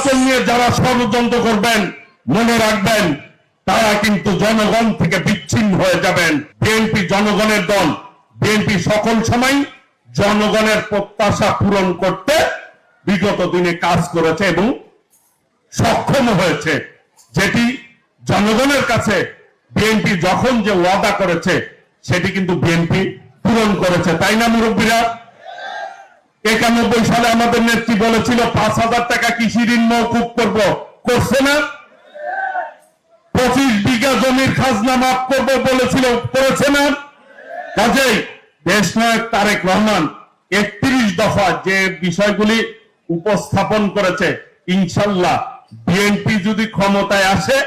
নির্বাচন নিয়ে যারা ষড়যন্ত্র করবেন মনে রাখবেন তারা কিন্তু জনগণ থেকে বিচ্ছিন্ন হয়ে যাবেন। বিএনপি জনগণের দল, বিএনপি সকল সময় জনগণের প্রত্যাশা পূরণ করতে বিগত দিনে কাজ করেছে এবং সক্ষম হয়েছে। যেটি জনগণের কাছে বিএনপি যখন যে ওয়াদা করেছে সেটি কিন্তু বিএনপি পূরণ করেছে, তাই না মুরব্বীরা? 91 সালে আমাদের নেত্রী বলেছিল 5,000 টাকা কৃষি ঋণ মওকুফ করব, করছে না? 25 বিঘা জমির খাজনা মাফ করব বলেছিল, করেছে না? কাজেই দেশনায়ক তারেক রহমান 31 দফা যে বিষয়গুলি উপস্থাপন করেছে, ইনশাল্লাহ বিএনপি যদি ক্ষমতায় আসে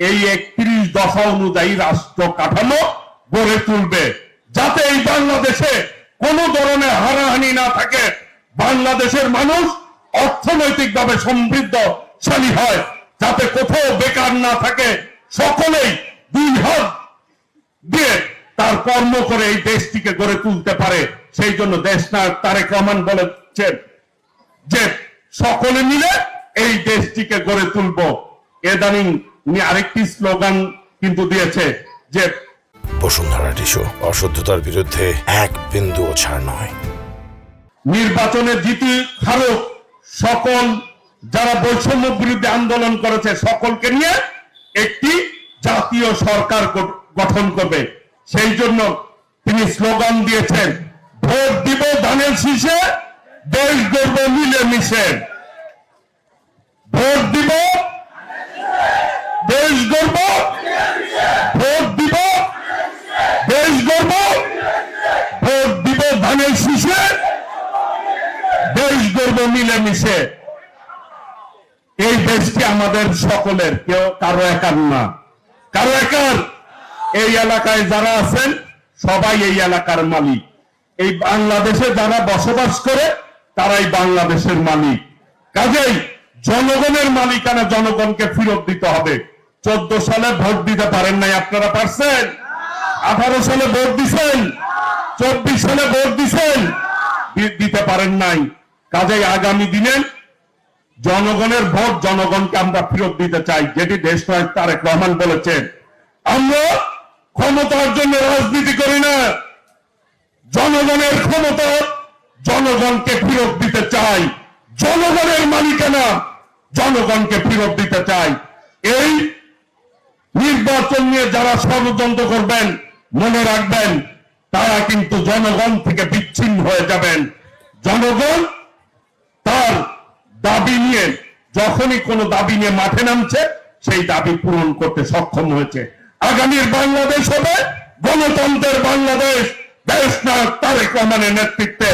এই 31 দফা অনুযায়ী রাষ্ট্র কাঠামো গড়ে তুলবে, যাতে এই বাংলাদেশে কোন ধরনের হানাহানি না থাকে, বাংলাদেশের মানুষ অর্থনৈতিকভাবে সমৃদ্ধশালী হয়, যাতে কোথাও বেকার না থাকে, সকলেই দুই হাত দিয়ে তার কর্ম করে এই দেশটিকে গড়ে তুলতে পারে। সেই জন্য দেশনায়ক তারেক রহমান বলেছেন যে সকলে মিলে এই দেশটিকে গড়ে তুলব। এদানিং আরেকটি স্লোগান কিন্তু দিয়েছে যে বসুন্ধরা টিস্যু, অশুদ্ধতার বিরুদ্ধে এক বিন্দুও ছাড় নয়। নির্বাচনে জিতে হারুক সকল যারা বৈষম্য বিরুদ্ধে আন্দোলন করেছে সকলকে নিয়ে একটি জাতীয় সরকার গঠন করবে। সেই জন্য তিনি স্লোগান দিয়েছেন, ভোট দিব ধানের শীষে, দেশ গড়ব মিলেমিশে। ভোট দিব, দেশ গড়ব, ভোট দিব, দেশ গড়ব, ভোট দিব ধানের শীষে, দেশ গড়ব মিলেমিশে। এই দেশটি আমাদের সকলের, কেউ কারো একার না, কারো একার। এই এলাকায় যারা আছেন সবাই এই এলাকার মালিক। এই বাংলাদেশে যারা বসবাস করে তারাই বাংলাদেশের মালিক। কাজেই জনগণের মালিকানা জনগণকে ফেরত দিতে হবে। 14 সালে ভোট দিতে পারেন নাই, আপনারা পারছেন? 18 সালে ভোট দিছেন, 24 সালে ভোট দিছেন, দিতে পারেন নাই। কাজেই আগামী দিনে জনগণের ভোট জনগণকে আমরা ফেরত দিতে চাই, যেটি দেশনায়ক তারেক রহমান বলেছেন। আমরা ক্ষমতার জন্য রাজনীতি করি না, জনগণের ক্ষমতা জনগণকে ফেরত দিতে চাই, জনগণের মালিকানা জনগণকে ফেরত দিতে চাই। এই নির্বাচন নিয়ে যারা ষড়যন্ত্র করবেন মনে রাখবেন তারা কিন্তু জনগণ থেকে বিচ্ছিন্ন হয়ে যাবেন। জনগণ তার দাবি নিয়ে যখনই কোনো দাবি নিয়ে মাঠে নামছে সেই দাবি পূরণ করতে সক্ষম হয়েছে। আগামীর বাংলাদেশ হবে গণতন্ত্রের বাংলাদেশ, দেশনায়ক তারেক রহমানের নেতৃত্বে।